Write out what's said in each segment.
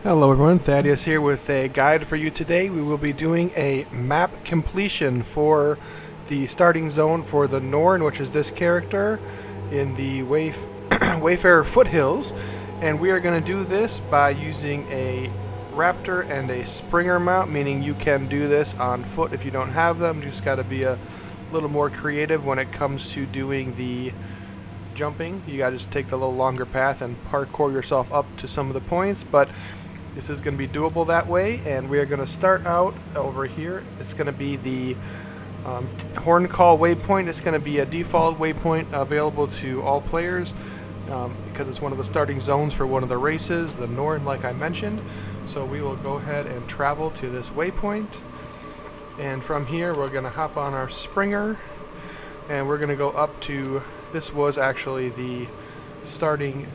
Hello everyone, Thaddeus here with a guide for you today. We will be doing a map completion for the starting zone for the Norn, which is this character in the Wayfarer Foothills. And we are going to do this by using a raptor and a springer mount, meaning you can do this on foot if you don't have them. You just got to be a little more creative when it comes to doing the jumping. You got to just take the little longer path and parkour yourself up to some of the points, but this is going to be doable that way. And we are going to start out over here. It's going to be the horn call waypoint. It's going to be a default waypoint available to all players because it's one of the starting zones for one of the races, the Norn, like I mentioned. So we will go ahead and travel to this waypoint, and from here we're going to hop on our springer and we're going to go up to, this was actually the starting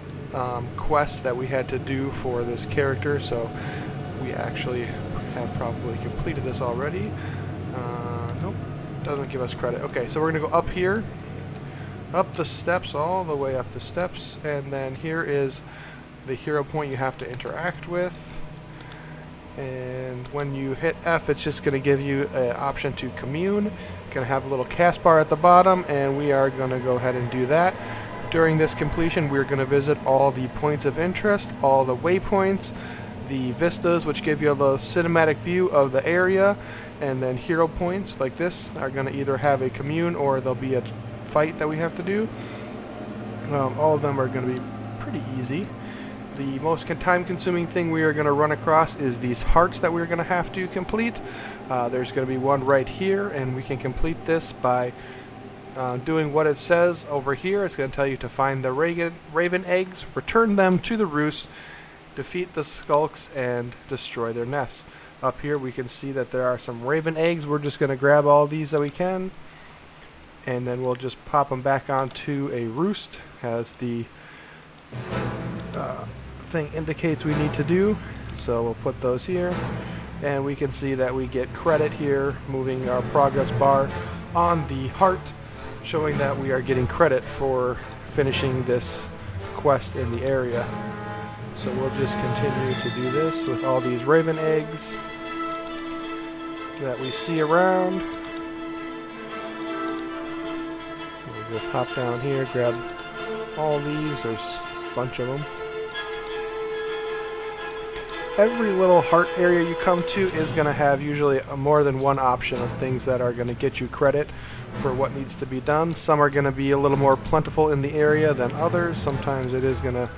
quest that we had to do for this character, so we actually have probably completed this already. Nope, doesn't give us credit. Okay, so we're gonna go up here, up the steps, all the way up the steps, and then here is the hero point you have to interact with. And when you hit F, it's just going to give you an option to commune. Going to have a little cast bar at the bottom, and we are going to go ahead and do that. During this completion, we're going to visit all the points of interest, all the waypoints, the vistas, which give you the cinematic view of the area, and then hero points like this are going to either have a commune or there'll be a fight that we have to do. All of them are going to be pretty easy. The most time-consuming thing we are going to run across is these hearts that we're going to have to complete. There's going to be one right here, and we can complete this by doing what it says over here. It's going to tell you to find the raven eggs, return them to the roost, defeat the skulks, and destroy their nests. Up here we can see that there are some raven eggs. We're just going to grab all these that we can, and then we'll just pop them back onto a roost as the thing indicates we need to do. So we'll put those here, and we can see that we get credit here, moving our progress bar on the heart, showing that we are getting credit for finishing this quest in the area. So we'll just continue to do this with all these raven eggs that we see around. We'll just hop down here, grab all these. There's a bunch of them. Every little heart area you come to is going to have usually more than one option of things that are going to get you credit for what needs to be done. Some are going to be a little more plentiful in the area than others. Sometimes it is going to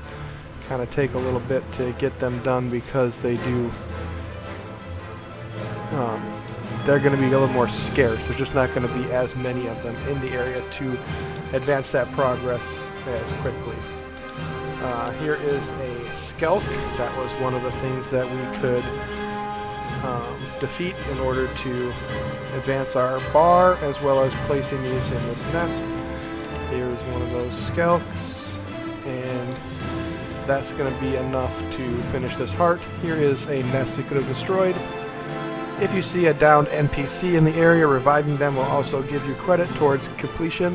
kind of take a little bit to get them done because they do they're going to be a little more scarce. There's just not going to be as many of them in the area to advance that progress as quickly. Here is a skelk. That was one of the things that we could defeat in order to advance our bar, as well as placing these in this nest. Here's one of those skelks, and that's going to be enough to finish this heart. Here is a nest you could have destroyed. If you see a downed NPC in the area, reviving them will also give you credit towards completion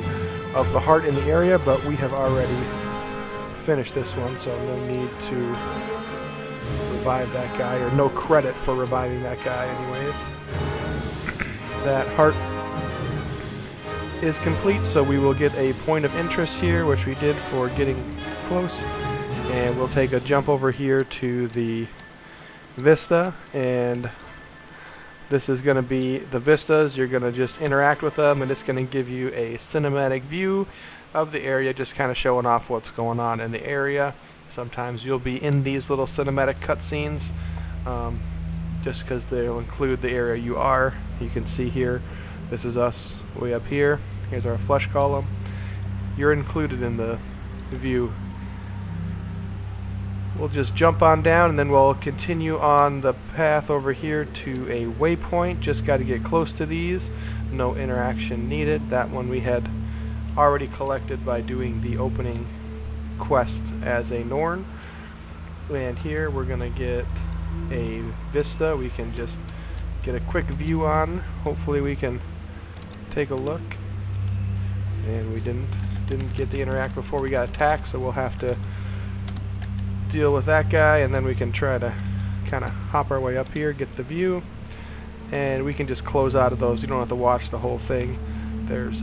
of the heart in the area, but we have already finished this one, so no need to revive that guy, or no credit for reviving that guy anyways. That heart is complete, so we will get a point of interest here, which we did for getting close, and we'll take a jump over here to the vista, and this is going to be the vistas. You're going to just interact with them, and it's going to give you a cinematic view of the area, just kind of showing off what's going on in the area. Sometimes you'll be in these little cinematic cutscenes just because they'll include the area you are. You can see here, this is us way up here. Here's our flesh column. You're included in the view. We'll just jump on down, and then we'll continue on the path over here to a waypoint. Just got to get close to these. No interaction needed. That one we had already collected by doing the opening quest as a Norn. And here we're going to get a vista we can just get a quick view on. Hopefully we can take a look. And we didn't get the interact before we got attacked, so we'll have to deal with that guy, and then we can try to kind of hop our way up here, get the view, and we can just close out of those. You don't have to watch the whole thing. There's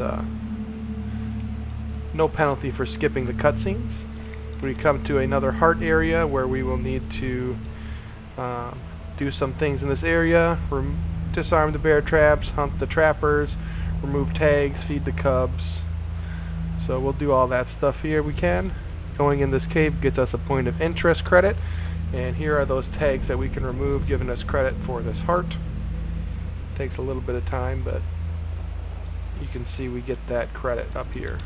no penalty for skipping the cutscenes. We come to another heart area where we will need to do some things in this area. Disarm the bear traps, hunt the trappers, remove tags, feed the cubs. So we'll do all that stuff here we can. Going in this cave gets us a point of interest credit, and here are those tags that we can remove, giving us credit for this heart. Takes a little bit of time, but you can see we get that credit up here.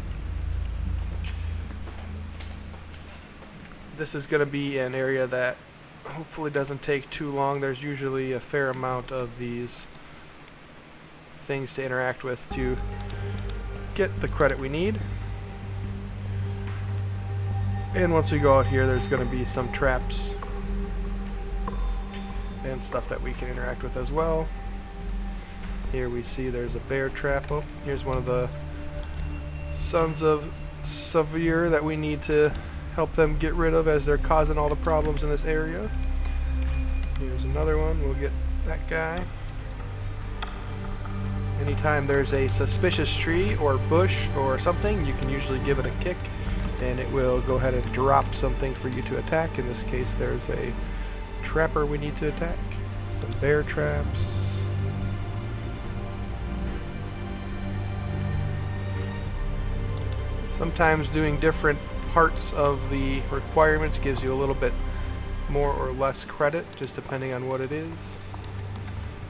This is going to be an area that hopefully doesn't take too long. There's usually a fair amount of these things to interact with to get the credit we need. And once we go out here, there's going to be some traps and stuff that we can interact with as well. Here we see there's a bear trap. Oh, here's one of the Sons of Severe that we need to help them get rid of, as they're causing all the problems in this area. Here's another one. We'll get that guy. Anytime there's a suspicious tree or bush or something, you can usually give it a kick and it will go ahead and drop something for you to attack. In this case, there's a trapper we need to attack. Some bear traps. Sometimes doing different parts of the requirements gives you a little bit more or less credit, just depending on what it is.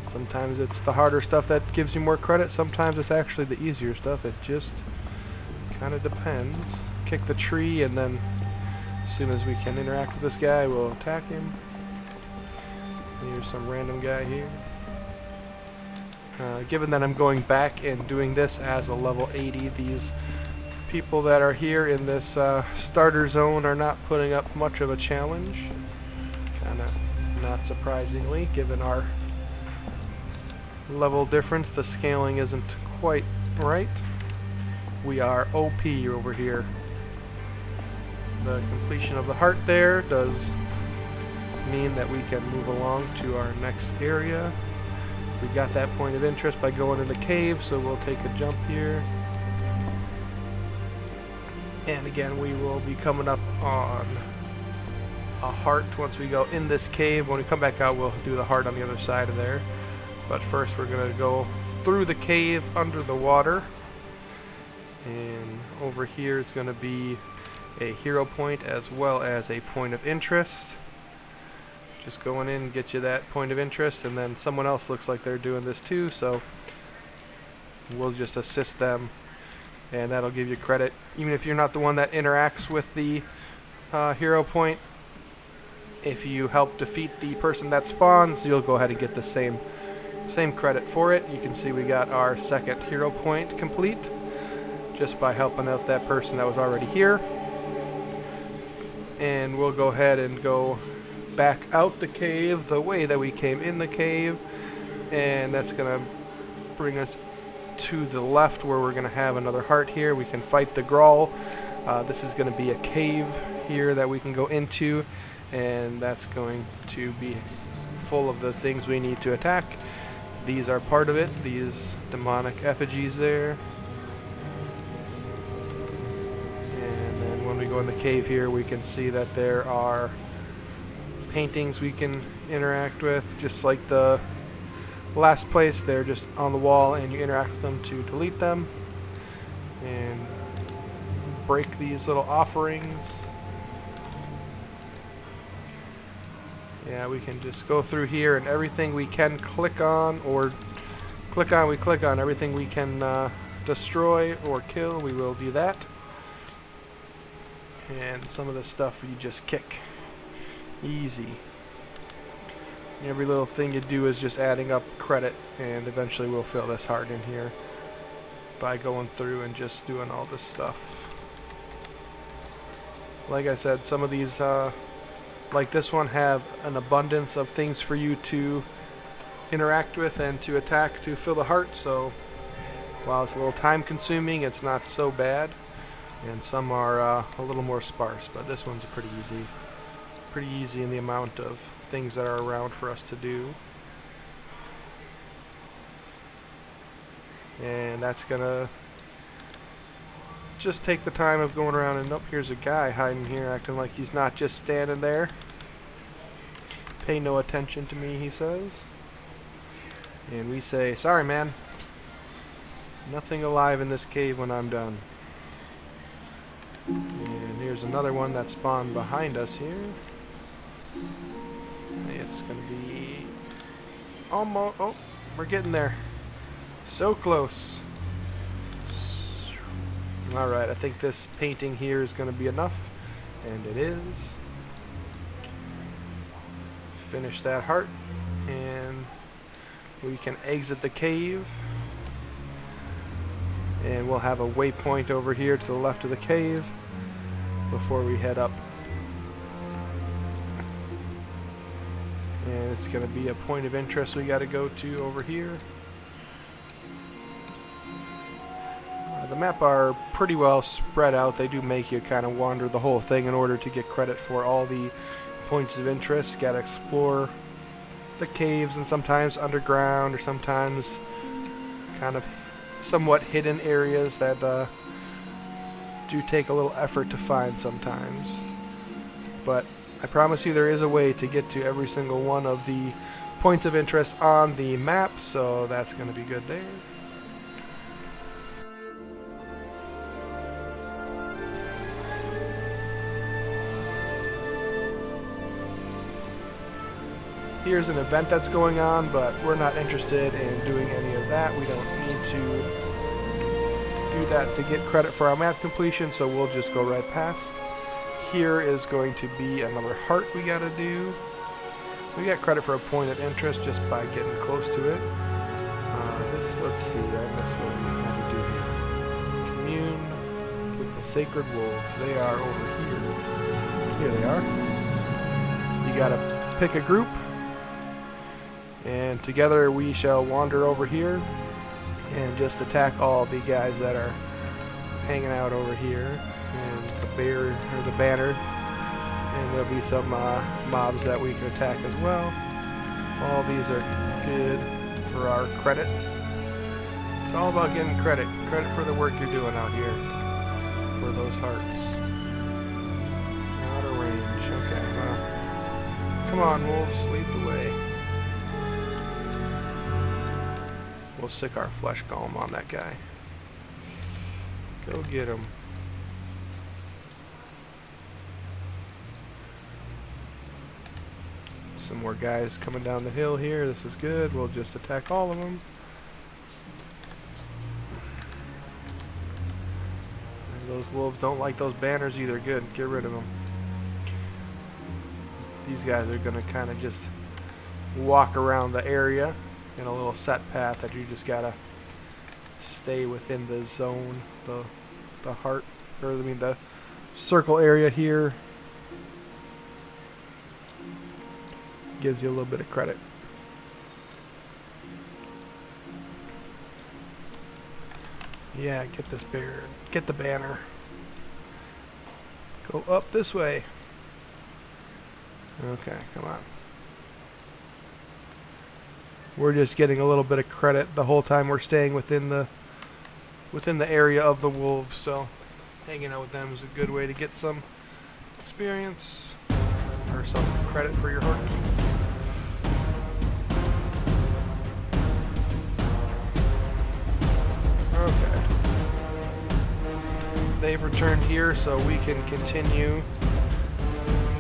Sometimes it's the harder stuff that gives you more credit. Sometimes it's actually the easier stuff. It just kind of depends. Kick the tree, and then as soon as we can interact with this guy, we'll attack him. Here's some random guy here. Given that I'm going back and doing this as a level 80, these people that are here in this starter zone are not putting up much of a challenge. Kind of not surprisingly, given our level difference. The scaling isn't quite right. We are OP over here. The completion of the heart there does mean that we can move along to our next area. We got that point of interest by going in the cave, so we'll take a jump here. And again, we will be coming up on a heart once we go in this cave. When we come back out, we'll do the heart on the other side of there. But first, we're going to go through the cave under the water. And over here is going to be a hero point as well as a point of interest. Just going in and get you that point of interest, and then someone else looks like they're doing this too, so we'll just assist them, and that'll give you credit. Even if you're not the one that interacts with the hero point, if you help defeat the person that spawns, you'll go ahead and get the same credit for it. You can see we got our second hero point complete just by helping out that person that was already here. And we'll go ahead and go back out the cave the way that we came in the cave, and that's gonna bring us to the left where we're gonna have another heart here. We can fight the Grawl. This is gonna be a cave here that we can go into, and that's going to be full of the things we need to attack. These are part of it, these demonic effigies there. And then when we go in the cave here, we can see that there are paintings we can interact with, just like the last place. They're just on the wall, and you interact with them to delete them and break these little offerings. Yeah, we can just go through here, and everything we can click on or click on, we click on. Everything we can destroy or kill, we will do that. And some of the stuff you just kick. Easy. Every little thing you do is just adding up credit, and eventually we'll fill this heart in here by going through and just doing all this stuff. Like I said, some of these like this one have an abundance of things for you to interact with and to attack to fill the heart, so while it's a little time consuming, it's not so bad. And some are a little more sparse, but this one's pretty easy. pretty easy in the amount of things that are around for us to do. And that's gonna just take the time of going around, and here's a guy hiding here acting like he's not just standing there. Pay no attention to me, he says. And we say, sorry man, nothing alive in this cave when I'm done. And here's another one that spawned behind us here. It's gonna be almost, oh, we're getting there. So close. Alright, I think this painting here is gonna be enough, and it is. Finish that heart, and we can exit the cave, and we'll have a waypoint over here to the left of the cave before we head up. And it's going to be a point of interest we got to go to over here. The map are pretty well spread out. They do make you kind of wander the whole thing in order to get credit for all the points of interest. Got to explore the caves, and sometimes underground, or sometimes kind of somewhat hidden areas that do take a little effort to find sometimes. But I promise you there is a way to get to every single one of the points of interest on the map, so that's going to be good there. Here's an event that's going on, but we're not interested in doing any of that. We don't need to do that to get credit for our map completion, so we'll just go right past. Here is going to be another heart we gotta do. We got credit for a point of interest just by getting close to it. Let's see, I missed what we had to do here. Commune with the sacred wolves. They are over here. Here they are. You gotta pick a group, and together we shall wander over here and just attack all the guys that are hanging out over here, and the bear or the banner, and there'll be some mobs that we can attack as well. All these are good for our credit. It's all about getting credit for the work you're doing out here for those hearts. Out of range. Okay, well, come on wolves, lead the way. We'll stick our flesh golem on that guy. Go get him. Some more guys coming down the hill here. This is good. We'll just attack all of them. And those wolves don't like those banners either. Good. Get rid of them. These guys are going to kind of just walk around the area in a little set path that you just gotta stay within the zone, the heart, or I mean the circle area here. Gives you a little bit of credit. Yeah, get this bear, get the banner. Go up this way. Okay, come on. We're just getting a little bit of credit the whole time we're staying within the area of the wolves, so hanging out with them is a good way to get some experience or some credit for your heart. Okay. They've returned here, so we can continue.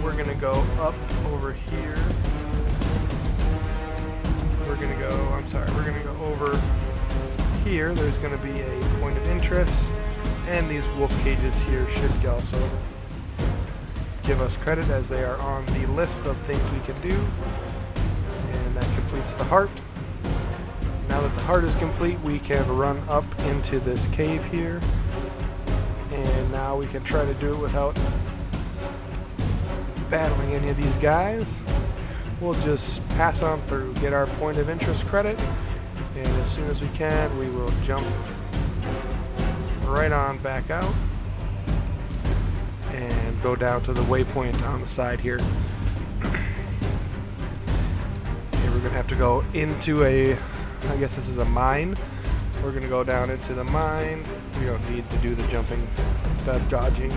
We're gonna go up over here. We're gonna go over here. There's gonna be a point of interest, and these wolf cages here should also give us credit as they are on the list of things we can do. And that completes the heart. Now that the heart is complete, we can run up into this cave here, and now we can try to do it without battling any of these guys. We'll just pass on through, get our point of interest credit, and as soon as we can, we will jump right on back out and go down to the waypoint on the side here. going to have to go into a, I guess this is a mine. We're going to go down into the mine. We don't need to do the jumping, the dodging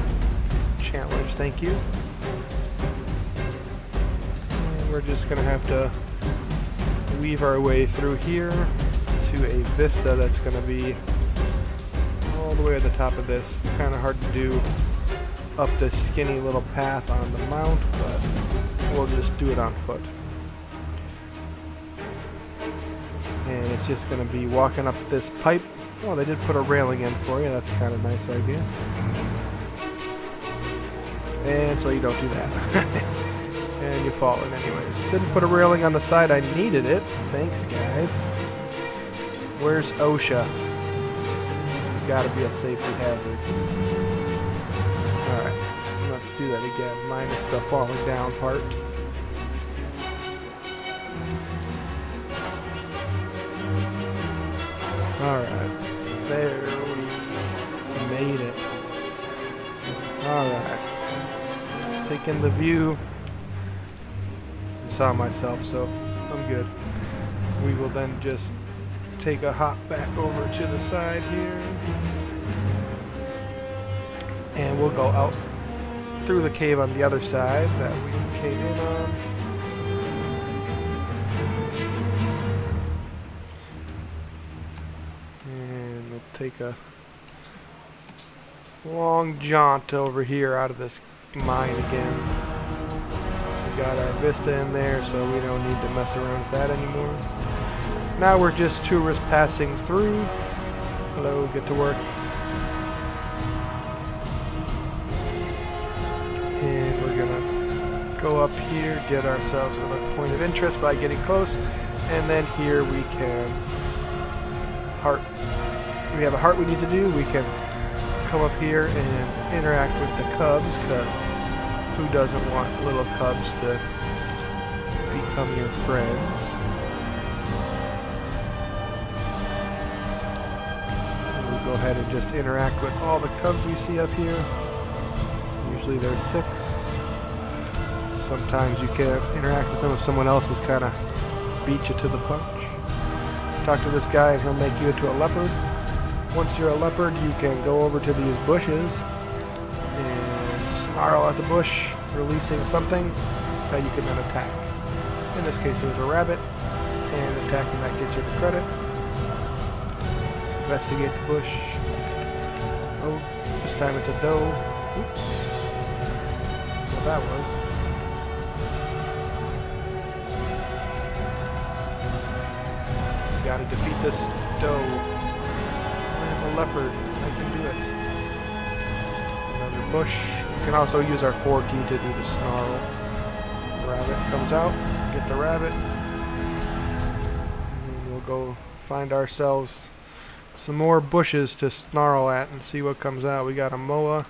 challenge, thank you. And we're just going to have to weave our way through here to a vista that's going to be all the way at the top of this. It's kind of hard to do up this skinny little path on the mount, but we'll just do it on foot. And it's just going to be walking up this pipe. Oh, they did put a railing in for you. That's kind of nice, I guess. And so you don't do that. And you fall in anyways. Didn't put a railing on the side. I needed it. Thanks, guys. Where's OSHA? This has got to be a safety hazard. Alright, let's do that again. Minus the falling down part. Alright, there we made it. Alright, taking the view. I saw myself, so I'm good. We will then just take a hop back over to the side here. And we'll go out through the cave on the other side that we came in on. Take a long jaunt over here out of this mine again. We got our vista in there, so we don't need to mess around with that anymore. Now we're just tourists passing through. Hello, get to work. And we're gonna go up here, get ourselves another point of interest by getting close, and then here we can heart. We have a heart we need to do. We can come up here and interact with the cubs, because who doesn't want little cubs to become your friends? And we'll go ahead and just interact with all the cubs we see up here. Usually there's 6. Sometimes you can't interact with them if someone else has kind of beat you to the punch. Talk to this guy and he'll make you into a leopard. Once you're a leopard, you can go over to these bushes and snarl at the bush, releasing something that you can then attack. In this case, it was a rabbit, and attacking that gets you the credit. Investigate the bush. Oh, this time it's a doe. Oops. What that was. Got to defeat this doe. I'm a leopard. I can do it. Another bush. You can also use our 4 key to do the snarl. The rabbit comes out. Get the rabbit. And we'll go find ourselves some more bushes to snarl at and see what comes out. We got a moa.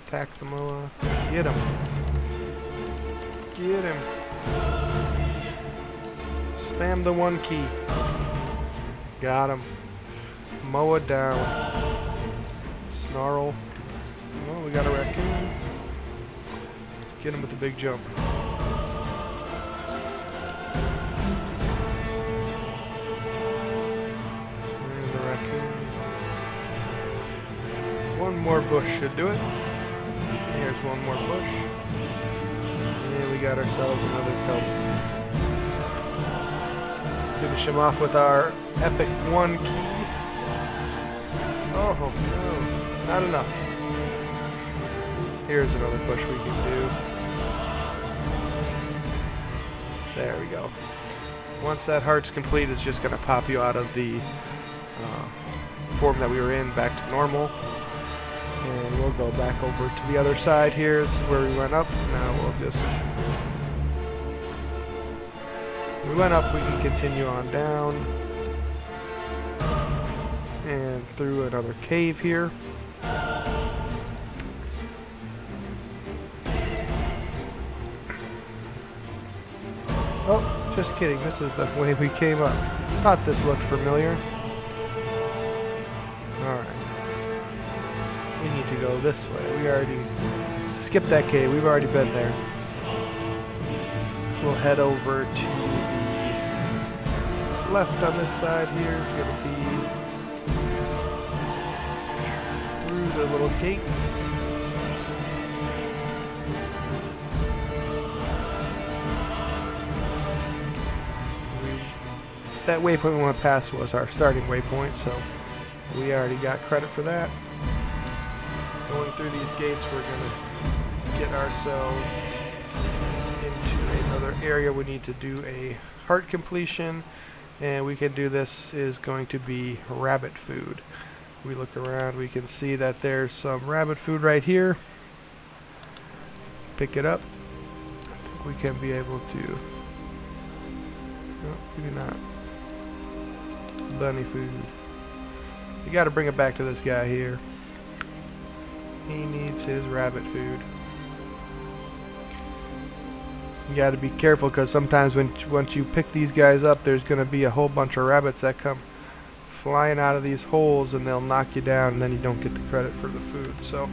Attack the moa. Get him. Get him. Spam the 1 key. Got him. Mow it down. Snarl. Oh, we got a raccoon. Get him with the big jump. And the raccoon. 1 more bush should do it. Here's 1 more bush. And we got ourselves another kelp. Finish him off with our epic 1 key. Oh no, not enough. Here's another bush we can do. There we go. Once that heart's complete, it's just going to pop you out of the form that we were in back to normal. And we'll go back over to the other side here. This is where we went up. Now we'll just... We went up, we can continue on down. And through another cave here. Oh, just kidding. This is the way we came up. Thought this looked familiar. Alright. We need to go this way. We already skipped that cave. We've already been there. We'll head over to left on this side here is going to be through the little gates. That waypoint we went past was our starting waypoint, so we already got credit for that. Going through these gates, we're going to get ourselves into another area. We need to do a heart completion, and we can do this is going to be rabbit food. We look around, we can see that there's some rabbit food right here. Pick it up. I think we can be able to. No, maybe not. Bunny food. You got to bring it back to this guy here. He needs his rabbit food. You got to be careful because sometimes once you pick these guys up, there's going to be a whole bunch of rabbits that come flying out of these holes, and they'll knock you down, and then you don't get the credit for the food. So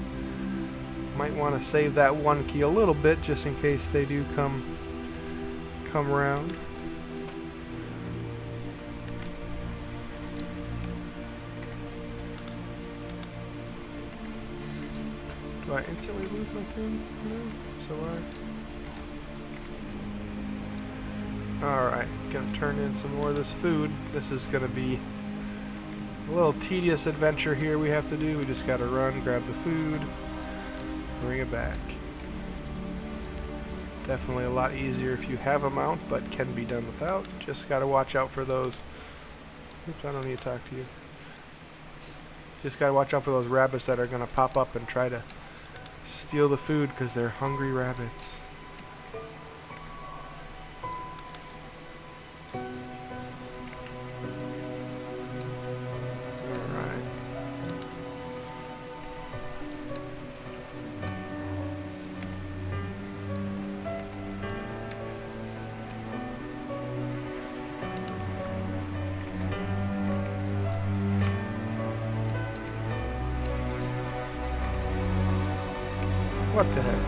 might want to save that one key a little bit just in case they do come around. Do I instantly lose my thing? No? So alright, gonna turn in some more of this food. This is gonna be a little tedious adventure here we have to do. We just gotta run, grab the food, bring it back. Definitely a lot easier if you have a mount, but can be done without. Just gotta watch out for those. Oops, I don't need to talk to you. Just gotta watch out for those rabbits that are gonna pop up and try to steal the food because they're hungry rabbits. Alright. What the heck?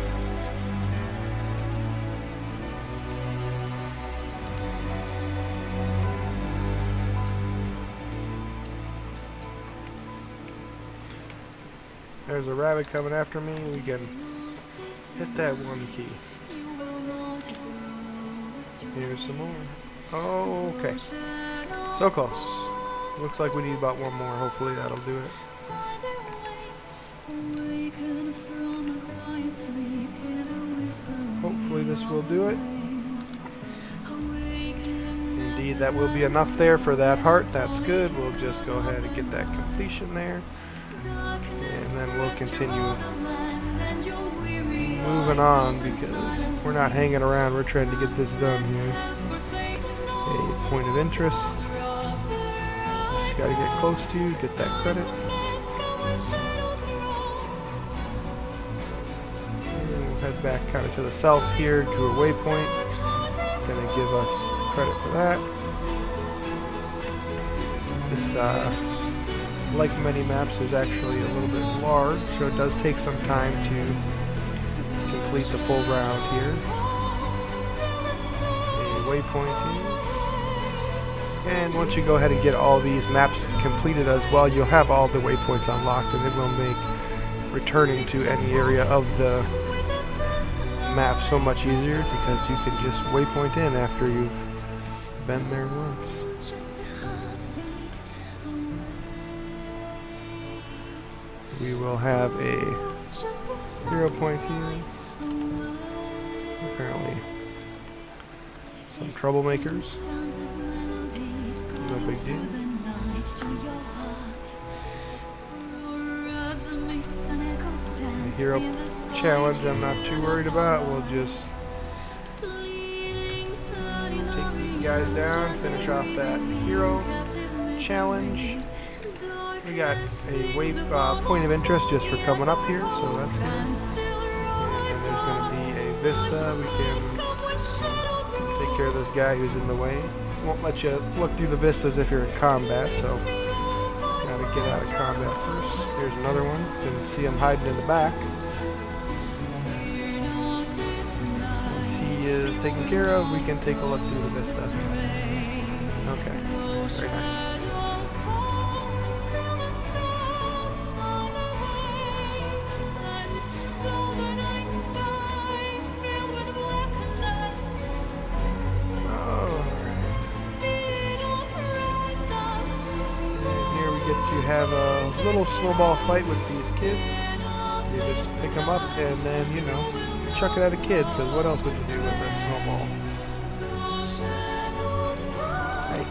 There's a rabbit coming after me. We can hit that one key. Here's some more. Oh, okay. So close. Looks like we need about one more. Hopefully that'll do it. Hopefully this will do it. Indeed, that will be enough there for that heart. That's good. We'll just go ahead and get that completion there. And then we'll continue moving on because we're not hanging around. We're trying to get this done here. A point of interest. Just got to get close to you, get that credit. Head back kind of to the south here to a waypoint. Gonna give us credit for that. This, like many maps, is actually a little bit large, so it does take some time to complete the full round here. A waypoint here. And once you go ahead and get all these maps completed as well, you'll have all the waypoints unlocked, and it will make returning to any area of the map so much easier because you can just waypoint in after you've been there once. We will have a 0 point here. Apparently some troublemakers. No big deal. Hero challenge I'm not too worried about. We'll just take these guys down, finish off that hero challenge. We got a point of interest just for coming up here, so that's good. And then there's going to be a vista. We can take care of this guy who's in the way. Won't let you look through the vistas if you're in combat, so gotta get out of combat first. Here's another one. Didn't see him hiding in the back. Once he is taken care of, we can take a look through the vista. Okay, very nice. Here we get to have a little snowball fight with these kids. You just pick them up and then, you know, chuck it at a kid, because what else would you do with a snowball? Hey.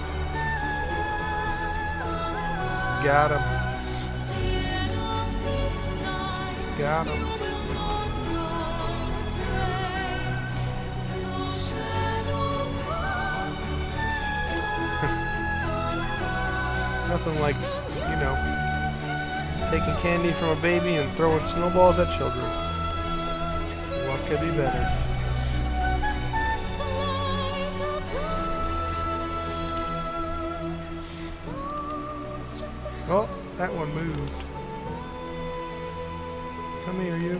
Got him. Got him. Nothing like, you know, taking candy from a baby and throwing snowballs at children. What could be better? Oh, that one moved. Come here, you.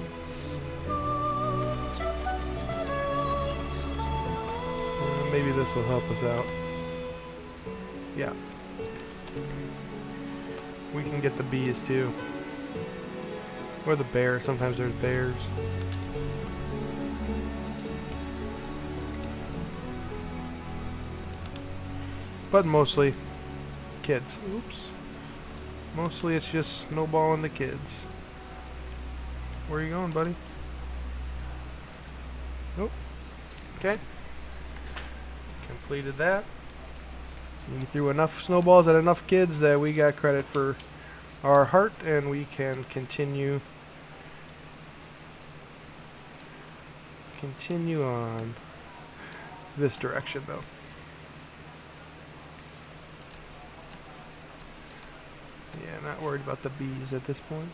Maybe this will help us out. Yeah. We can get the bees too. Or the bear. Sometimes there's bears. But mostly kids. Oops. Mostly it's just snowballing the kids. Where are you going, buddy? Nope. Okay. Completed that. We threw enough snowballs at enough kids that we got credit for our heart, and we can continue on this direction though. Yeah, not worried about the bees at this point.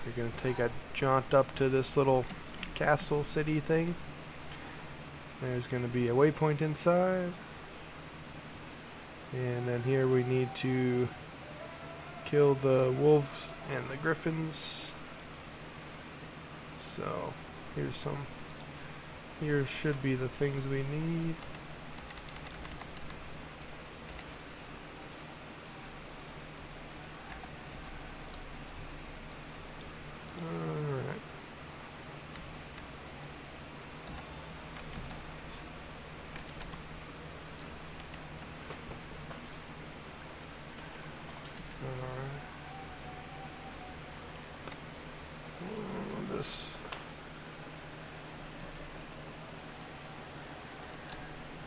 We're going to take a jaunt up to this little castle city thing. There's going to be a waypoint inside. And then here we need to kill the wolves and the griffins. So here's some. Here should be the things we need.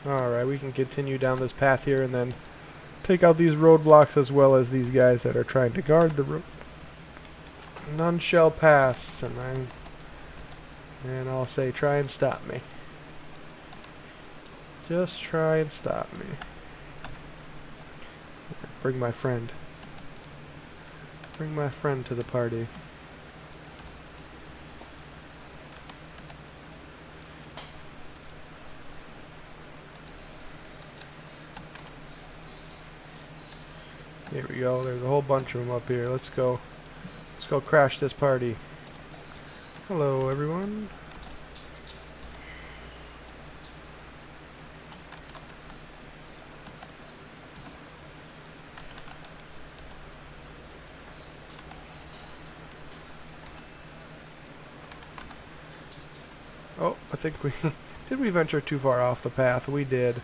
Alright, we can continue down this path here and then take out these roadblocks as well as these guys that are trying to guard the road. None shall pass, and I'll say try and stop me. Just try and stop me. Bring my friend. Bring my friend to the party. Here we go. There's a whole bunch of them up here. Let's go. Let's go crash this party. Hello, everyone. Oh, I think we... Did we venture too far off the path? We did.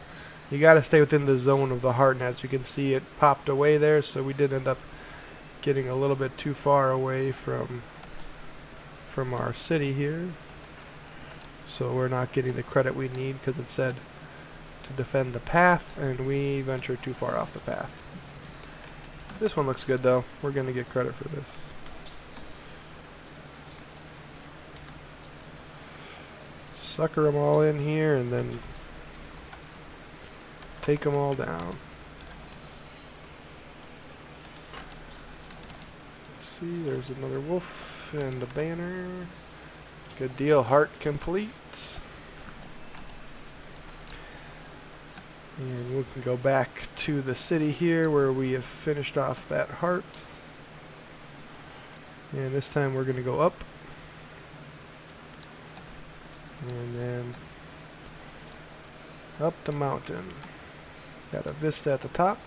You gotta stay within the zone of the heart, and as you can see, it popped away there, so we did end up getting a little bit too far away from our city here. So we're not getting the credit we need because it said to defend the path, and we ventured too far off the path. This one looks good though. We're gonna get credit for this. Sucker them all in here and then take them all down. Let's see, there's another wolf and a banner. Good deal, heart complete. And we can go back to the city here where we have finished off that heart. And this time we're going to go up. up the mountain. Got a vista at the top.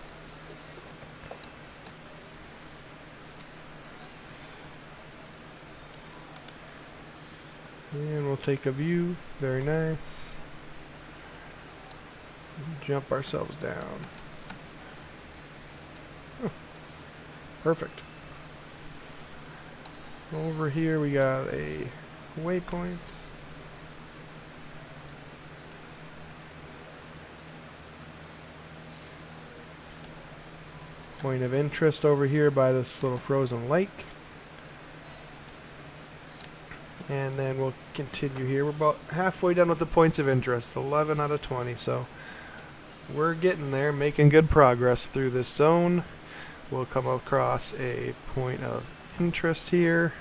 And we'll take a view. Very nice. Jump ourselves down. Oh, perfect. Over here we got a waypoint. Point of interest over here by this little frozen lake. And then we'll continue here. We're about halfway done with the points of interest. 11 out of 20. So we're getting there, making good progress through this zone. We'll come across a point of interest here.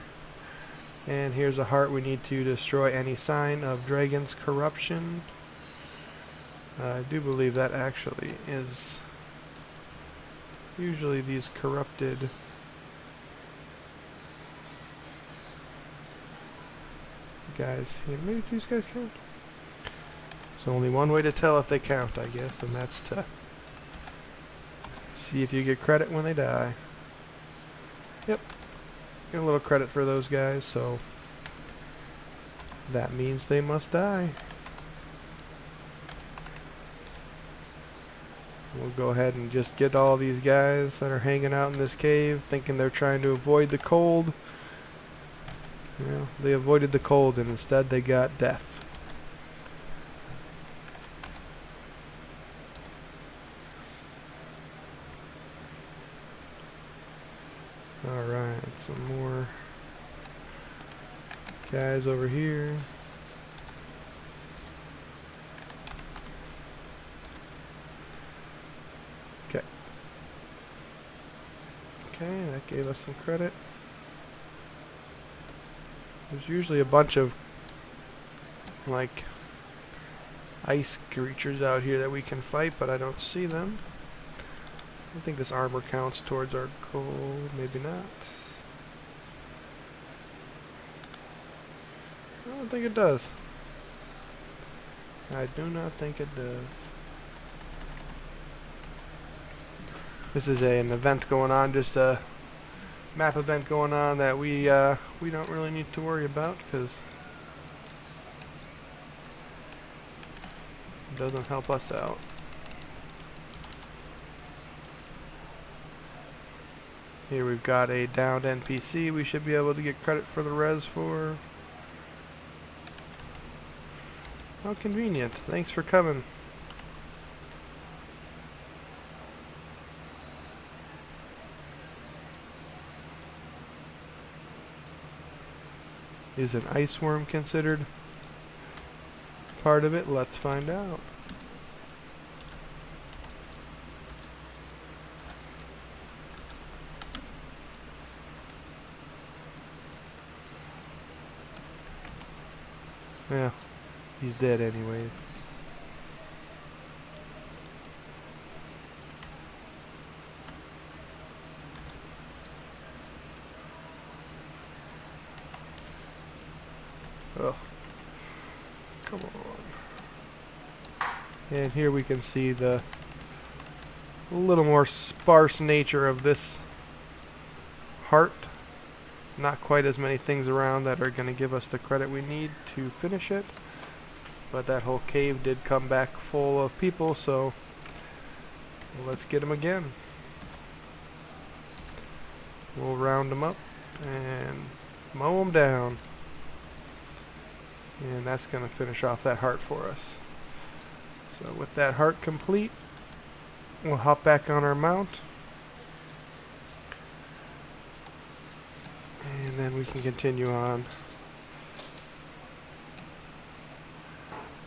And here's a heart. We need to destroy any sign of dragon's corruption. I do believe that actually is usually these corrupted guys. Yeah, maybe these guys count. There's only one way to tell if they count, I guess, and that's to see if you get credit when they die. Yep. Get a little credit for those guys, so that means they must die. We'll go ahead and just get all these guys that are hanging out in this cave, thinking they're trying to avoid the cold. Well, they avoided the cold and instead they got death. Alright, some more guys over here. Okay. Okay, that gave us some credit. There's usually a bunch of like ice creatures out here that we can fight, but I don't see them. I think this armor counts towards our goal. Maybe not. I don't think it does. I do not think it does. This is an event going on, just a map event going on that we don't really need to worry about because it doesn't help us out. Here we've got a downed NPC we should be able to get credit for the res for. How convenient. Thanks for coming. Is an ice worm considered part of it? Let's find out. Yeah, he's dead anyways. Ugh. Come on. And here we can see the a little more sparse nature of this heart. Not quite as many things around that are going to give us the credit we need to finish it. But that whole cave did come back full of people, so let's get them again. We'll round them up and mow them down. And that's going to finish off that heart for us. So with that heart complete, we'll hop back on our mount. And then we can continue on.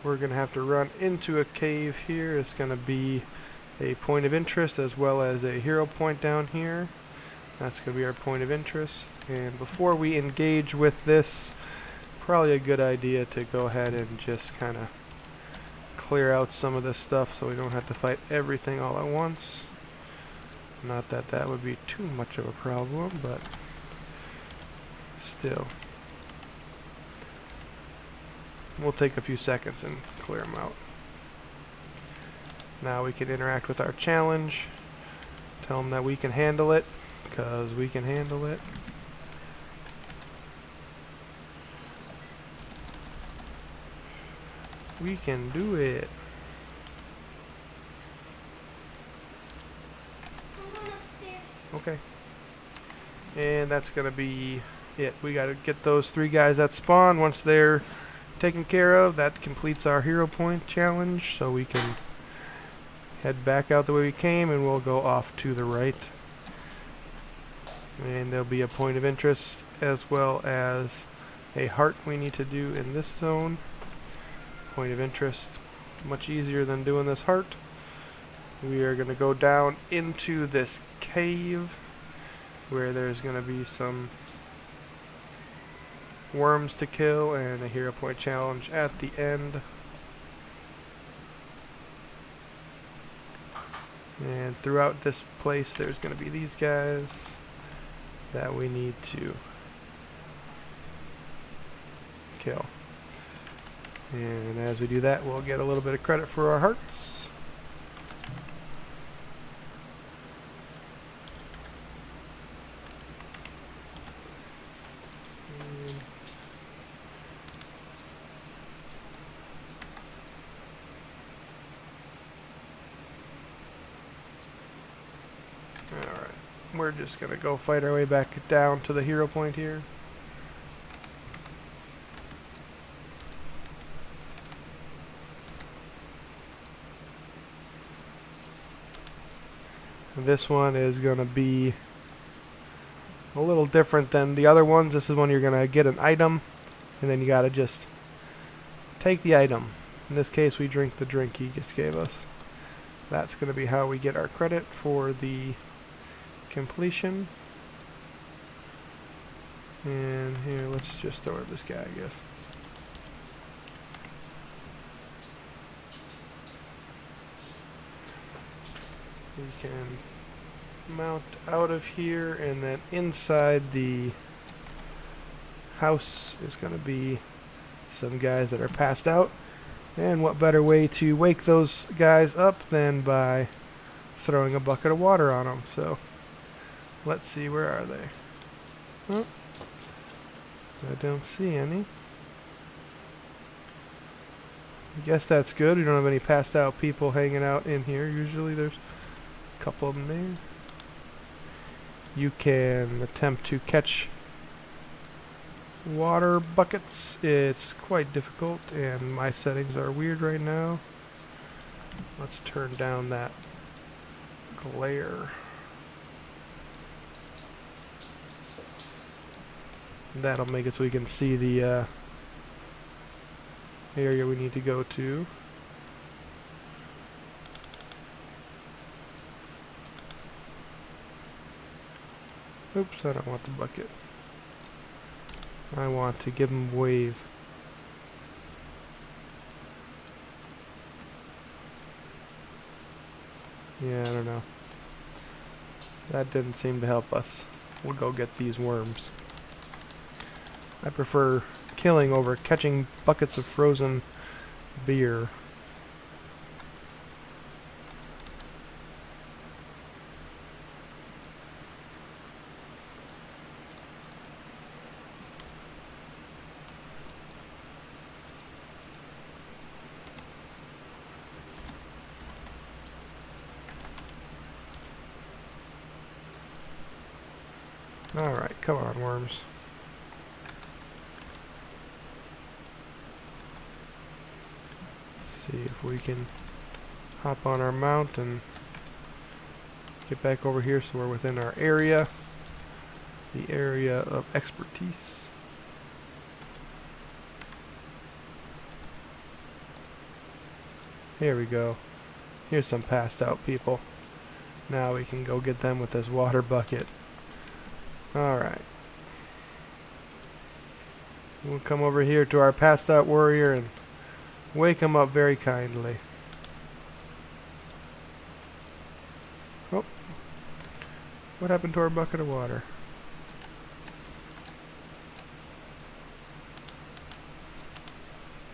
We're going to have to run into a cave here. It's going to be a point of interest as well as a hero point down here. That's going to be our point of interest. And before we engage with this, probably a good idea to go ahead and just kind of clear out some of this stuff so we don't have to fight everything all at once. Not that that would be too much of a problem, but still. We'll take a few seconds and clear them out. Now we can interact with our challenge. Tell them that we can handle it, because we can handle it. We can do it. I'm going upstairs. Okay. And that's going to be it. We got to get those 3 guys that spawn. Once they're taken care of, that completes our hero point challenge. So we can head back out the way we came, and we'll go off to the right. And there'll be a point of interest as well as a heart we need to do in this zone. Point of interest, much easier than doing this heart. We are going to go down into this cave where there's going to be some worms to kill and a hero point challenge at the end. And throughout this place there's going to be these guys that we need to kill. And as we do that, we'll get a little bit of credit for our hearts. Alright, we're just going to go fight our way back down to the hero point here. This one is going to be a little different than the other ones. This is when you're going to get an item, and then you got to just take the item. In this case, we drink the drink he just gave us. That's going to be how we get our credit for the completion. And here, let's just throw this guy, I guess. We can mount out of here, and then inside the house is going to be some guys that are passed out. And what better way to wake those guys up than by throwing a bucket of water on them. So let's see, where are they? Oh, I don't see any. I guess that's good. We don't have any passed out people hanging out in here. Usually there's couple of them there. You can attempt to catch water buckets. It's quite difficult, and my settings are weird right now. Let's turn down that glare. That'll make it so we can see the area we need to go to. Oops, I don't want the bucket. I want to give him wave. Yeah, I don't know. That didn't seem to help us. We'll go get these worms. I prefer killing over catching buckets of frozen beer. Alright, come on, worms. Let's see if we can hop on our mount and get back over here so we're within our area. The area of expertise. Here we go. Here's some passed out people. Now we can go get them with this water bucket. Alright. We'll come over here to our passed out warrior and wake him up very kindly. Oh. What happened to our bucket of water?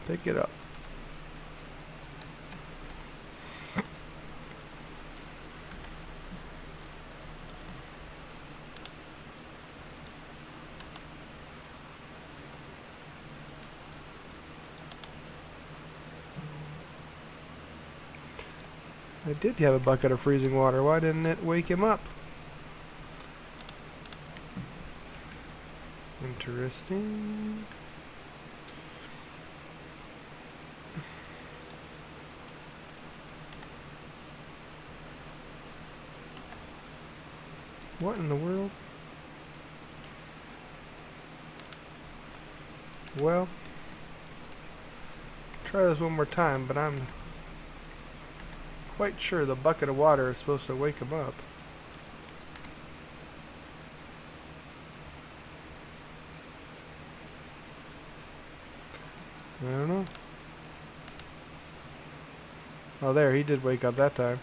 Pick it up. I did have a bucket of freezing water. Why didn't it wake him up? Interesting. What in the world? Well, try this one more time, but I'm quite sure the bucket of water is supposed to wake him up. I don't know. Oh, there, he did wake up that time.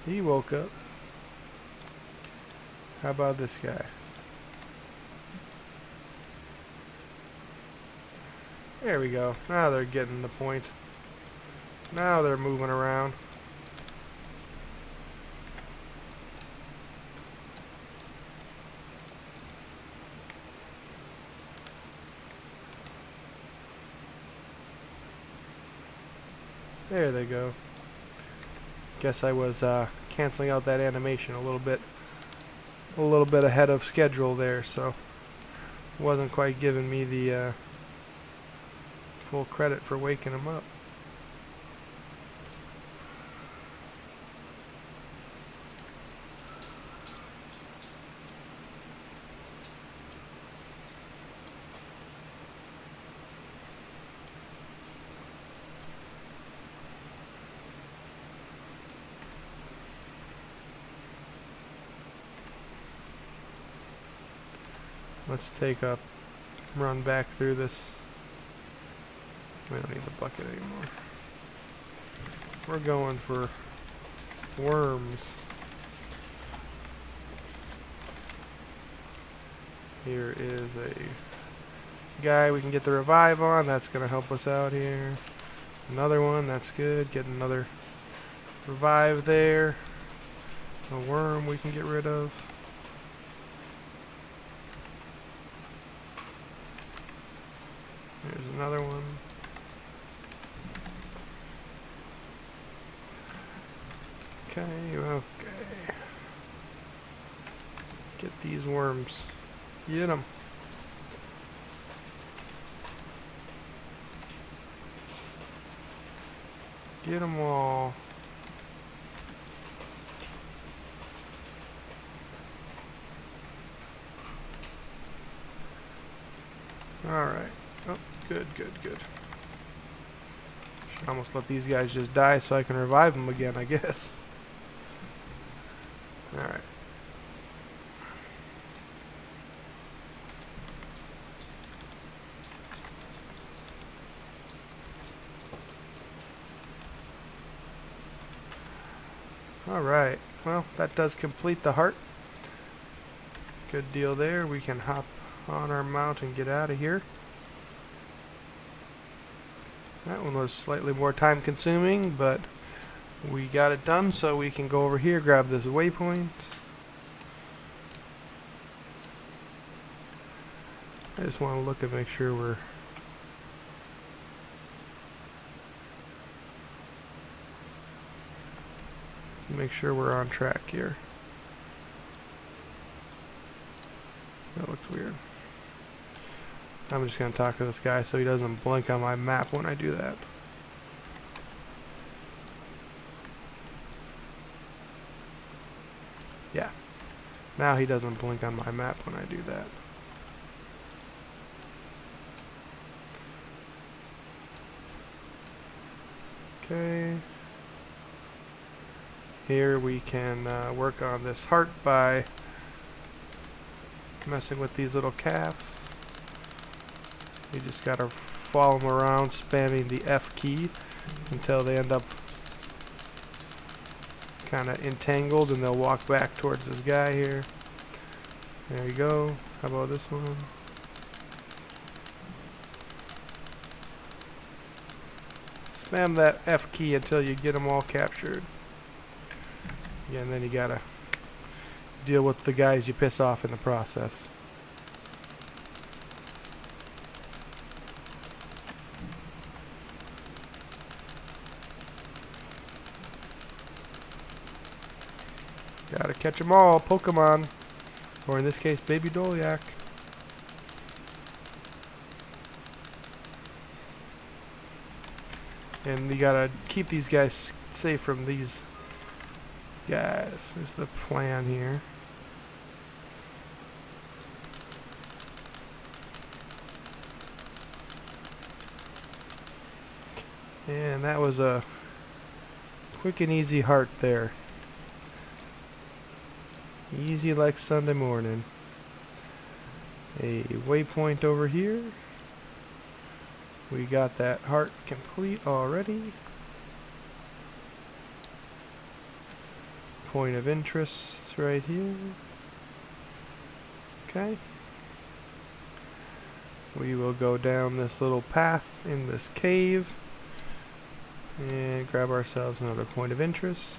He woke up. How about this guy? There we go. Now they're getting the point. Now they're moving around. There they go. Guess I was canceling out that animation a little bit ahead of schedule there, so wasn't quite giving me the full credit for waking him up. Let's take a run back through this. We don't need the bucket anymore. We're going for worms. Here is a guy we can get the revive on. That's going to help us out here. Another one. That's good. Get another revive there. A worm we can get rid of. There's another one. Okay. Get these worms. Get them. Get them all. Alright. Oh, good. Should almost let these guys just die so I can revive them again, I guess. Alright. Alright. Well, that does complete the heart. Good deal there. We can hop on our mount and get out of here. That one was slightly more time consuming, but we got it done, so we can go over here, grab this waypoint. I just want to look and make sure we're on track here. That looks weird. I'm just going to talk to this guy so he doesn't blink on my map when I do that. Yeah. Now he doesn't blink on my map when I do that. Okay. Here we can work on this heart by messing with these little calves. You just gotta follow them around, spamming the F key until they end up kind of entangled, and they'll walk back towards this guy here. There you go. How about this one? Spam that F key until you get them all captured. Yeah, and then you gotta deal with the guys you piss off in the process. Gotta catch 'em all, Pokemon. Or in this case, Baby Dolyak. And you gotta keep these guys safe from these guys, is the plan here. And that was a quick and easy heart there. Easy like Sunday morning. A waypoint over here. We got that heart complete already. Point of interest right here. Okay. We will go down this little path in this cave and grab ourselves another point of interest.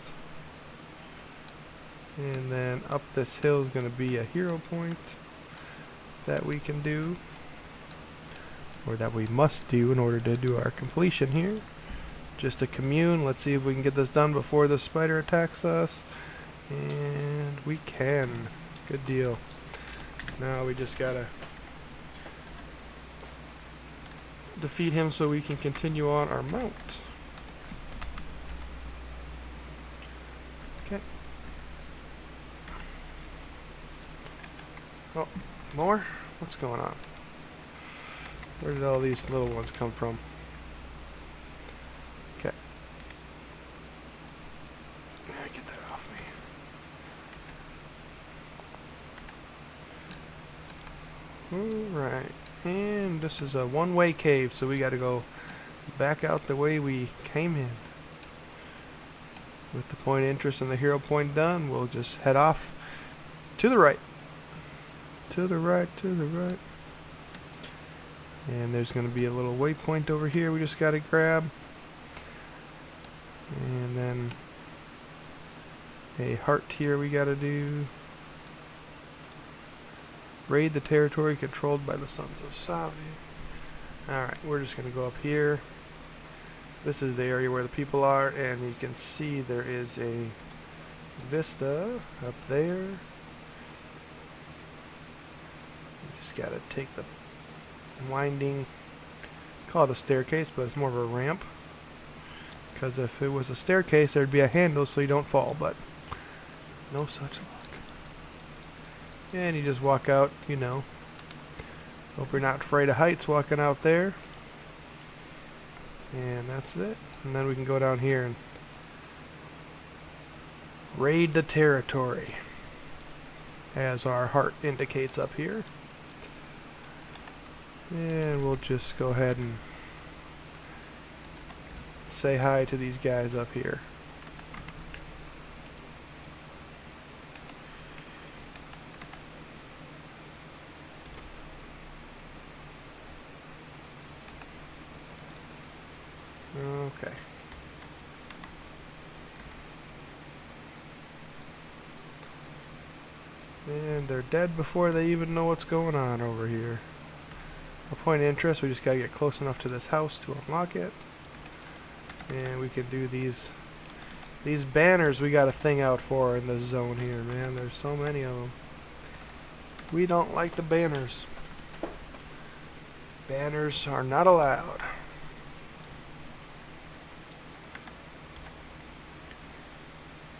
And then up this hill is going to be a hero point that we can do, or that we must do in order to do our completion here. Just a commune. Let's see if we can get this done before the spider attacks us. And we can. Good deal. Now we just gotta defeat him so we can continue on our mount. Okay. Oh, more? What's going on? Where did all these little ones come from? Okay. Get that off me. Alright. And this is a one-way cave, so we gotta go back out the way we came in. With the point of interest and the hero point done, we'll just head off to the right. To the right, to the right. And there's going to be a little waypoint over here we just got to grab. And then a heart here we got to do. Raid the territory controlled by the Sons of Savi. Alright, we're just going to go up here. This is the area where the people are, and you can see there is a vista up there. You just got to take the winding, call it a staircase, but it's more of a ramp, because if it was a staircase there'd be a handle so you don't fall, but no such luck. And you just walk out, you know. Hope you're not afraid of heights walking out there. And that's it. And then we can go down here and raid the territory, as our heart indicates up here. And we'll just go ahead and say hi to these guys up here. Okay. And they're dead before they even know what's going on over here. A point of interest, we just gotta get close enough to this house to unlock it. And we can do these banners we got a thing out for in this zone here, man. There's so many of them. We don't like the banners. Banners are not allowed.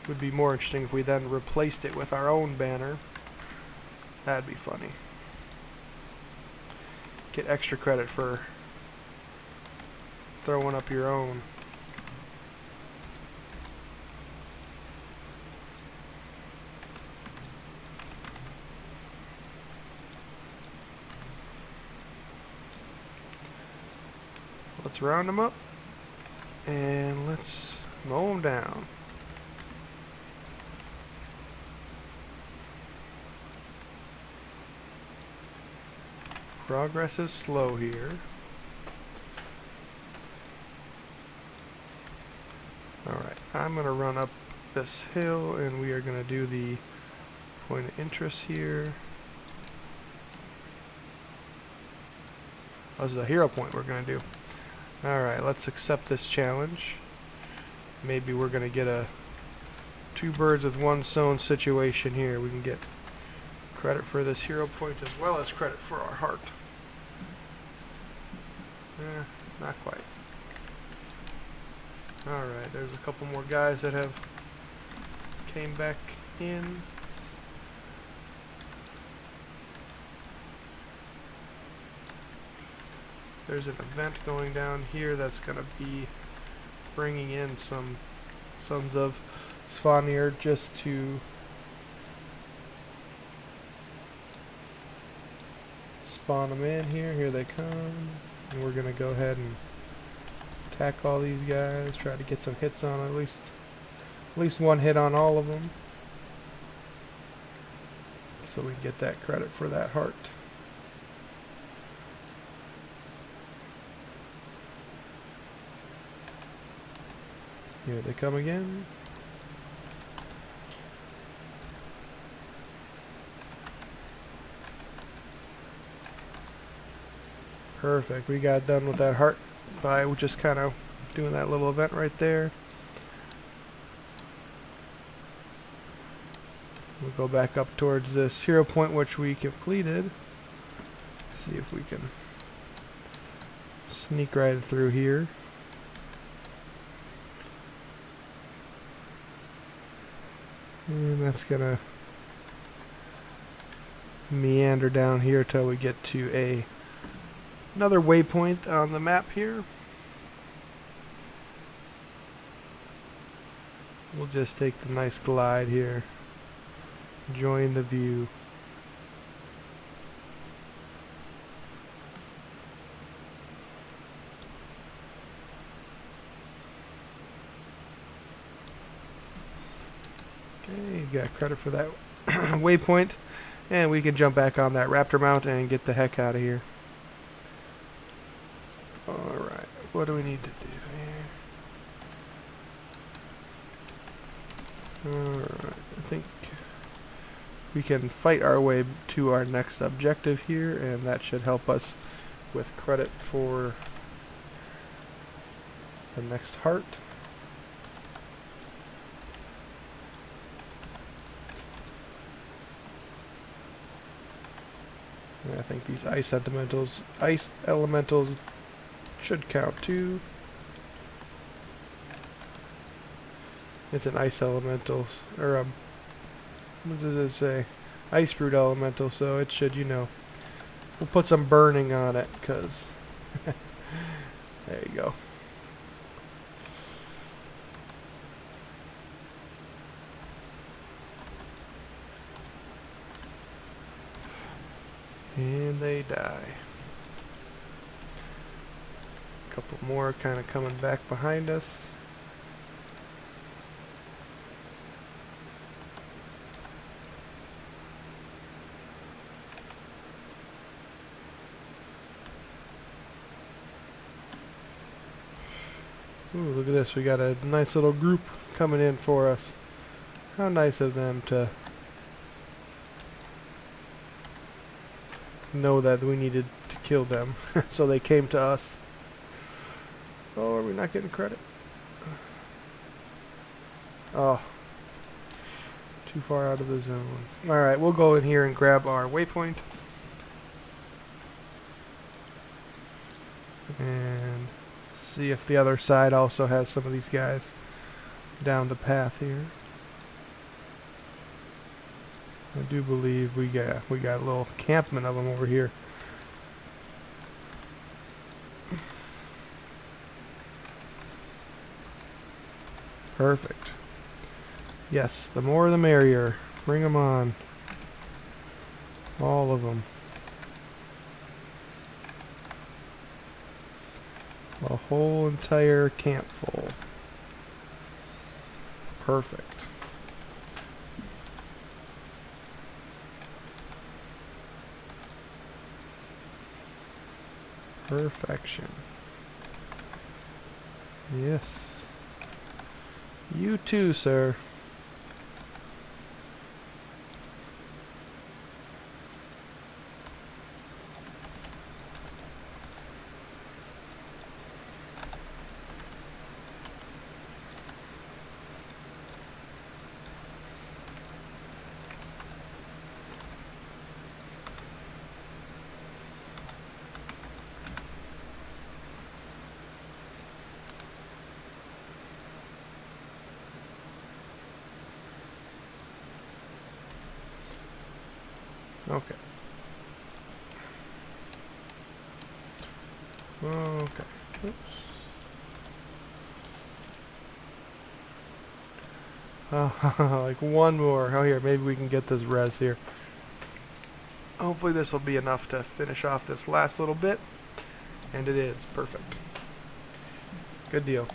Would be more interesting if we then replaced it with our own banner. That'd be funny. Get extra credit for throwing up your own. Let's round them up and let's mow them down. Progress is slow here. Alright, I'm going to run up this hill and we are going to do the point of interest here. Oh, this is a hero point we're going to do. Alright, let's accept this challenge. Maybe we're going to get a Two birds with one stone situation here. We can get credit for this hero point as well as credit for our heart. Not quite. Alright, there's a couple more guys that have came back in. There's an event going down here that's going to be bringing in some Sons of Svanir just to spawn them in here. Here they come. And we're going to go ahead and attack all these guys. Try to get some hits on at least one hit on all of them. So we get that credit for that heart. Here they come again. Perfect. We got done with that heart by just kind of doing that little event right there. We'll go back up towards this hero point which we completed. See if we can sneak right through here. And that's gonna meander down here till we get to another waypoint on the map here. We'll just take the nice glide here. Join the view. Okay, got credit for that waypoint, and we can jump back on that raptor mount and get the heck out of here. Alright, what do we need to do here? Alright, I think we can fight our way to our next objective here, and that should help us with credit for the next heart. And I think these ice elementals should count too. It's an ice elemental, or what does it say? Ice brute elemental, so it should, you know, we'll put some burning on it, cause there you go. And they die. A couple more kind of coming back behind us. Ooh, look at this. We got a nice little group coming in for us. How nice of them to know that we needed to kill them. So they came to us. Oh, are we not getting credit? Oh. Too far out of the zone. Alright, we'll go in here and grab our waypoint. And see if the other side also has some of these guys down the path here. I do believe we got a little encampment of them over here. Perfect. Yes, the more the merrier. Bring them on. All of them. A whole entire camp full. Perfect. Perfection. Yes. You too, sir. Okay. Okay. Oops. Like one more. Oh, here, maybe we can get this res here. Hopefully this will be enough to finish off this last little bit. And it is. Perfect. Good deal.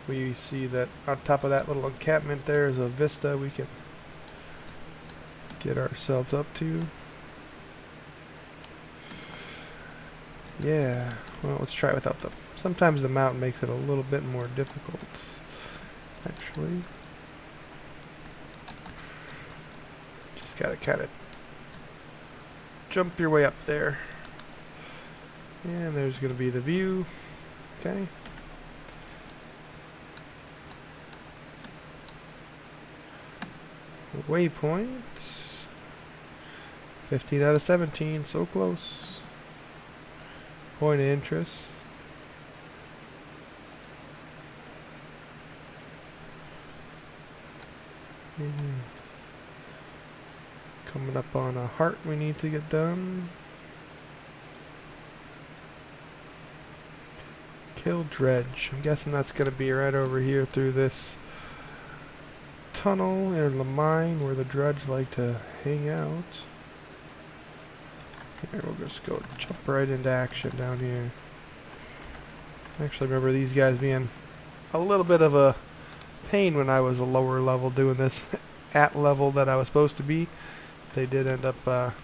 We see that on top of that little encampment there is a vista we can get ourselves up to. Yeah, well, let's try without them. Sometimes the mountain makes it a little bit more difficult, actually. Just gotta kind of jump your way up there. And there's gonna be the view. Okay. Waypoints. 15 out of 17, so close. Point of interest. Coming up on a heart we need to get done. Kill dredge. I'm guessing that's going to be right over here through this tunnel or the mine where the dredge like to hang out. Here, we'll just go jump right into action down here. I actually remember these guys being a little bit of a pain when I was a lower level doing this at level that I was supposed to be. They did end up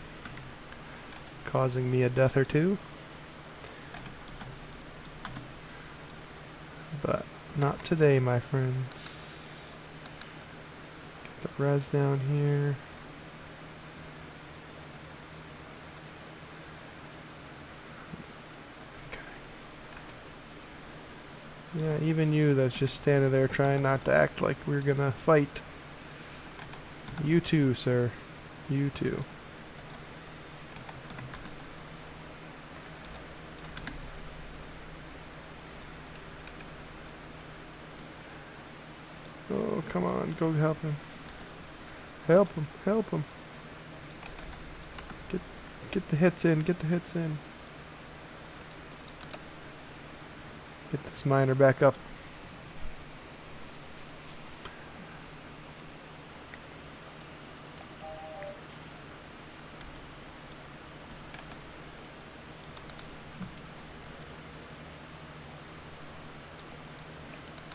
causing me a death or two. But not today, my friends. Get the res down here. Yeah, even you that's just standing there trying not to act like we're gonna fight. You too, sir. You too. Oh, come on, go help him. Help him, help him. Get the hits in, get the hits in. Get this miner back up.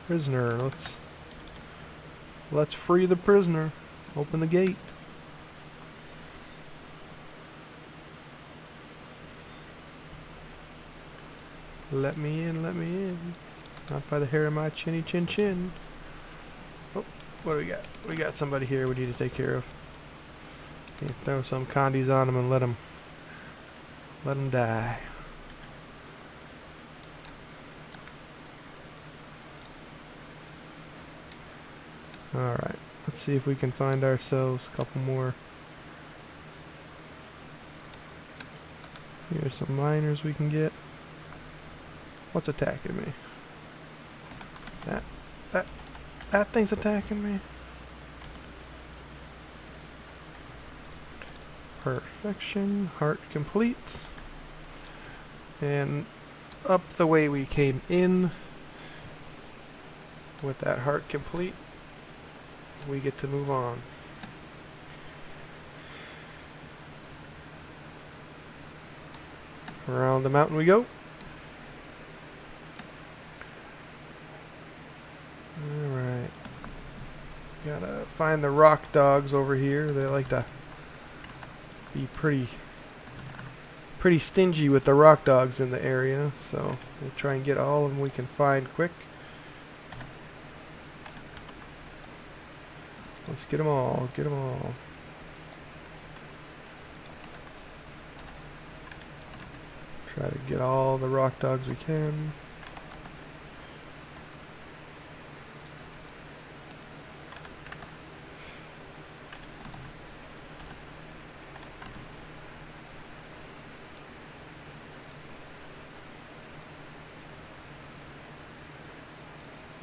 Prisoner, let's free the prisoner. Open the gate. Let me in, let me in. Not by the hair of my chinny chin chin. Oh, what do we got? We got somebody here we need to take care of. Okay, throw some condies on him and let him die. Alright, let's see if we can find ourselves a couple more. Here's some miners we can get. What's attacking me? That thing's attacking me. Perfection. Heart complete. And up the way we came in with that heart complete, we get to move on. Around the mountain we go. Alright. Gotta find the rock dogs over here. They like to be pretty stingy with the rock dogs in the area, so we'll try and get all of them we can find quick. Let's get them all, get them all. Try to get all the rock dogs we can.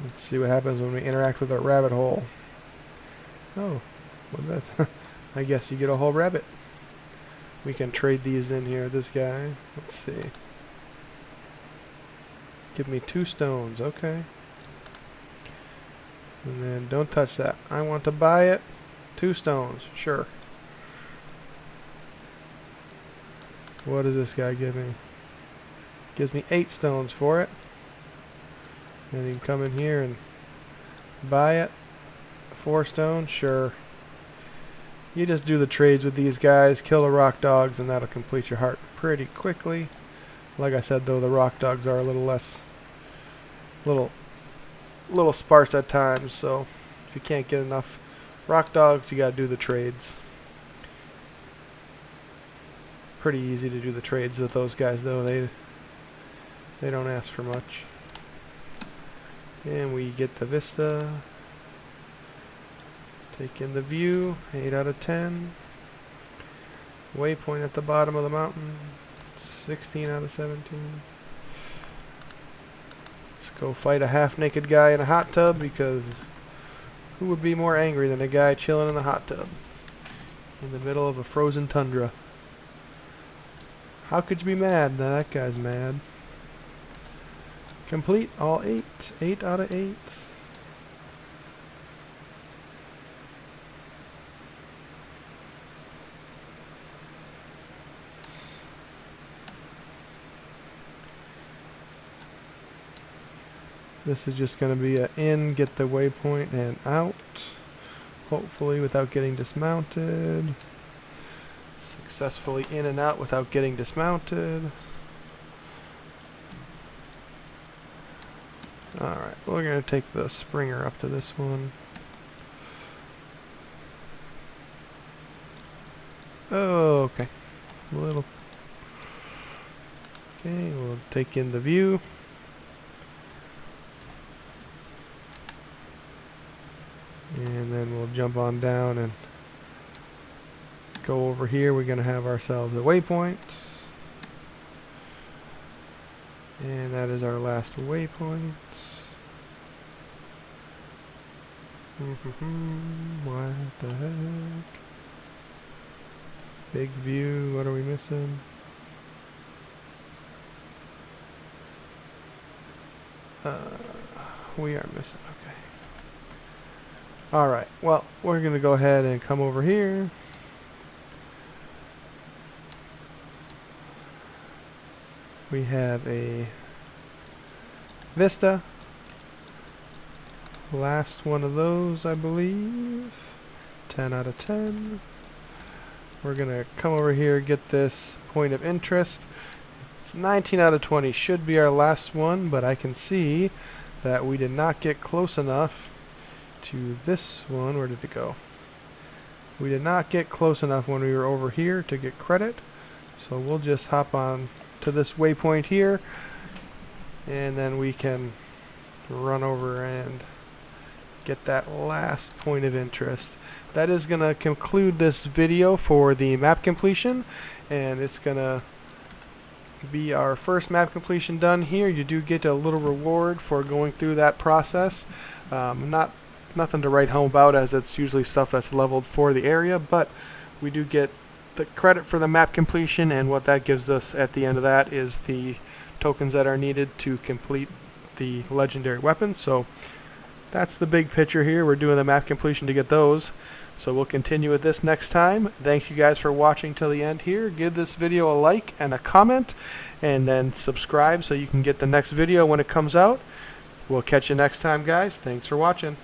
Let's see what happens when we interact with a rabbit hole. Oh, what is that? I guess you get a whole rabbit. We can trade these in here. This guy, let's see. Give me 2 stones, okay. And then don't touch that. I want to buy it. 2 stones, sure. What does this guy give me? Gives me 8 stones for it. And you can come in here and buy it. 4 stones, sure. You just do the trades with these guys, kill the rock dogs, and that'll complete your heart pretty quickly. Like I said, though, the rock dogs are a little less, little sparse at times. So if you can't get enough rock dogs, you gotta do the trades. Pretty easy to do the trades with those guys, though. They don't ask for much. And we get the vista. Take in the view, 8 out of 10. Waypoint at the bottom of the mountain, 16 out of 17. Let's go fight a half-naked guy in a hot tub, because who would be more angry than a guy chilling in the hot tub in the middle of a frozen tundra? How could you be mad? Now that guy's mad. Complete all 8. 8 out of 8. This is just going to be an in, get the waypoint, and out. Hopefully without getting dismounted. Successfully in and out without getting dismounted. Alright, we're going to take the Springer up to this one. Oh, okay. Okay, we'll take in the view. And then we'll jump on down and go over here. We're going to have ourselves a waypoint. And that is our last waypoint. What the heck? Big view. What are we missing? We are missing. Okay. Alright, well, we're going to go ahead and come over here. We have a vista. Last one of those, I believe. 10 out of 10. We're going to come over here, get this point of interest. It's 19 out of 20. Should be our last one, but I can see that we did not get close enough to this one. Where did it go? We did not get close enough when we were over here to get credit, so we'll just hop on to this waypoint here, and then we can run over and get that last point of interest. That is going to conclude this video for the map completion, and it's going to be our first map completion done here. You do get a little reward for going through that process. Nothing to write home about, as it's usually stuff that's leveled for the area, but we do get the credit for the map completion, and what that gives us at the end of that is the tokens that are needed to complete the legendary weapons. So that's the big picture here. We're doing the map completion to get those, so we'll continue with this next time. Thank you guys for watching till the end here. Give this video a like and a comment, and then subscribe so you can get the next video when it comes out. We'll catch you next time, guys. Thanks for watching.